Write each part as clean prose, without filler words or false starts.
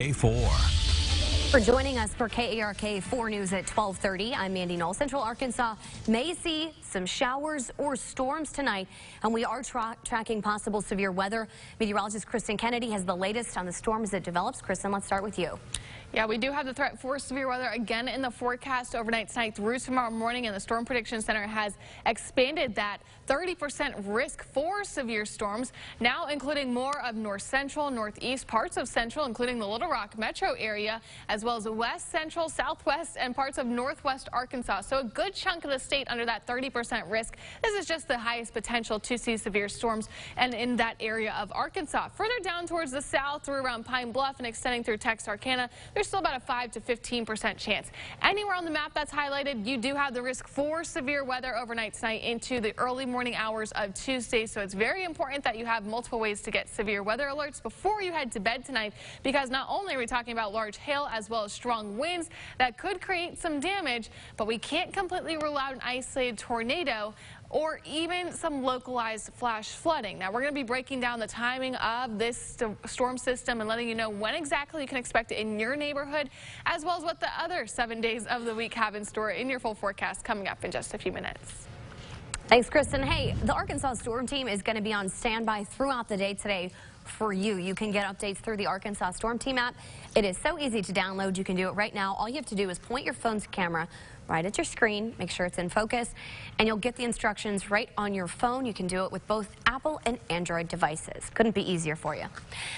A4. For joining us for KARK 4 News at 12:30, I'm Mandy. Noell. Central Arkansas may see some showers or storms tonight, and we are tracking possible severe weather. Meteorologist Kristen Kennedy has the latest on the storm as it develops. Kristen, let's start with you. Yeah, we do have the threat for severe weather again in the forecast overnight tonight through tomorrow morning, and the Storm Prediction Center has expanded that 30% risk for severe storms, now including more of north central, northeast parts of central, including the Little Rock metro area, as well as west central, southwest, and parts of northwest Arkansas. So a good chunk of the state under that 30% risk. This is just the highest potential to see severe storms and in that area of Arkansas. Further down towards the south through around Pine Bluff and extending through Texarkana, there's still about a 5 to 15% chance. Anywhere on the map that's highlighted, you do have the risk for severe weather overnight tonight into the early morning hours of Tuesday. So it's very important that you have multiple ways to get severe weather alerts before you head to bed tonight, because not only are we talking about large hail as well as strong winds that could create some damage, but we can't completely rule out an isolated tornado or even some localized flash flooding. Now, we're going to be breaking down the timing of this storm system and letting you know when exactly you can expect it in your neighborhood, as well as what the other 7 days of the week have in store in your full forecast coming up in just a few minutes. Thanks, Kristen. Hey, the Arkansas Storm Team is going to be on standby throughout the day today for you. You can get updates through the Arkansas Storm Team app. It is so easy to download. You can do it right now. All you have to do is point your phone's camera right at your screen, make sure it's in focus, and you'll get the instructions right on your phone. You can do it with both Apple and Android devices. Couldn't be easier for you.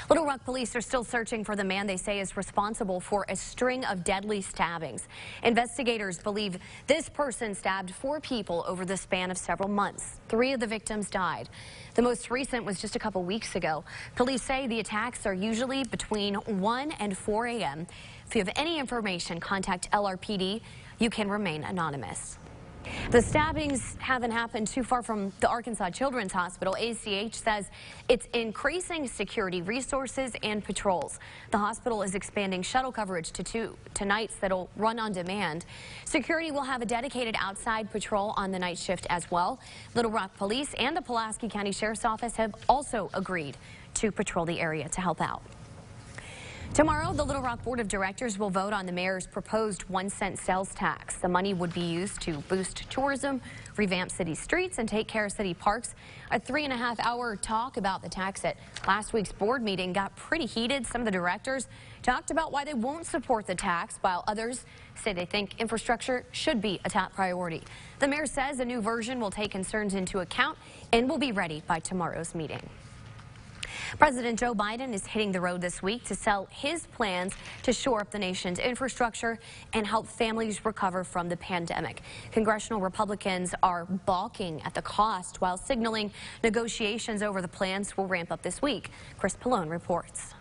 Little Rock police are still searching for the man they say is responsible for a string of deadly stabbings. Investigators believe this person stabbed 4 people over the span of several months. 3 of the victims died. The most recent was just a couple weeks ago. Police say the attacks are usually between 1 and 4 a.m. If you have any information, contact LRPD. You can remain anonymous. The stabbings haven't happened too far from the Arkansas Children's Hospital. ACH says it's increasing security resources and patrols. The hospital is expanding shuttle coverage to 2 nights that'll run on demand. Security will have a dedicated outside patrol on the night shift as well. Little Rock Police and the Pulaski County Sheriff's Office have also agreed to patrol the area to help out. Tomorrow, the Little Rock Board of Directors will vote on the mayor's proposed 1-cent sales tax. The money would be used to boost tourism, revamp city streets, and take care of city parks. A 3.5-hour talk about the tax at last week's board meeting got pretty heated. Some of the directors talked about why they won't support the tax, while others say they think infrastructure should be a top priority. The mayor says a new version will take concerns into account and will be ready by tomorrow's meeting. President Joe Biden is hitting the road this week to sell his plans to shore up the nation's infrastructure and help families recover from the pandemic. Congressional Republicans are balking at the cost while signaling negotiations over the plans will ramp up this week. Chris Pallone reports.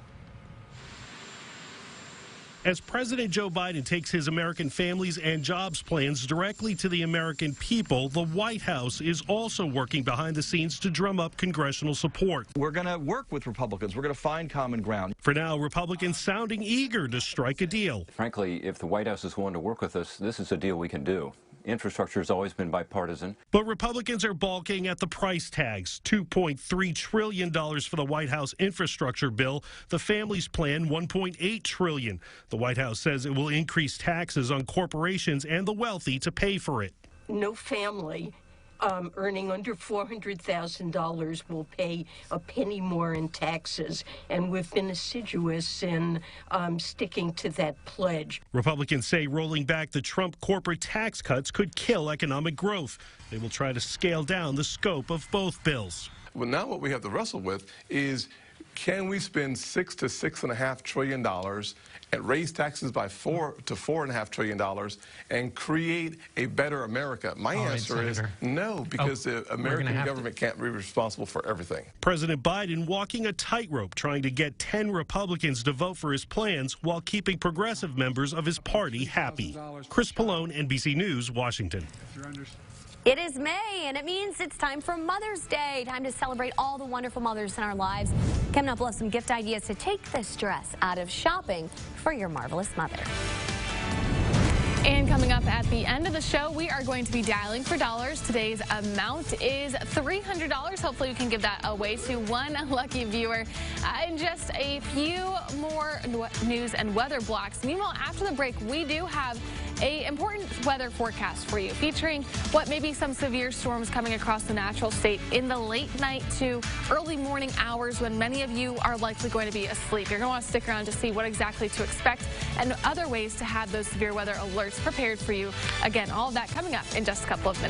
As President Joe Biden takes his American families and jobs plans directly to the American people, the White House is also working behind the scenes to drum up congressional support. We're going to work with Republicans. We're going to find common ground. For now, Republicans sounding eager to strike a deal. Frankly, if the White House is willing to work with us, this is a deal we can do. Infrastructure has always been bipartisan. But Republicans are balking at the price tags. $2.3 trillion for the White House infrastructure bill. The family's plan, $1.8 trillion. The White House says it will increase taxes on corporations and the wealthy to pay for it. No family earning under $400,000 will pay a penny more in taxes, and we've been assiduous in sticking to that pledge. Republicans say rolling back the Trump corporate tax cuts could kill economic growth. They will try to scale down the scope of both bills. Well, now what we have to wrestle with is, can we spend $6 to $6.5 trillion and raise taxes by $4 to $4.5 trillion and create a better America? My answer is no, because the American government can't be responsible for everything. President Biden walking a tightrope, trying to get 10 Republicans to vote for his plans while keeping progressive members of his party happy. Chris Pallone, NBC News, Washington. It is May, and it means it's time for Mother's Day. Time to celebrate all the wonderful mothers in our lives. Coming up, we'll have some gift ideas to take the stress out of shopping for your marvelous mother. And coming up at the end of the show, we are going to be dialing for dollars. Today's amount is $300. Hopefully we can give that away to one lucky viewer. In just a few more news and weather blocks. Meanwhile, after the break, we do have an important weather forecast for you, featuring what may be some severe storms coming across the natural state in the late night to early morning hours when many of you are likely going to be asleep. You're going to want to stick around to see what exactly to expect and other ways to have those severe weather alerts prepared for you. Again, all of that coming up in just a couple of minutes.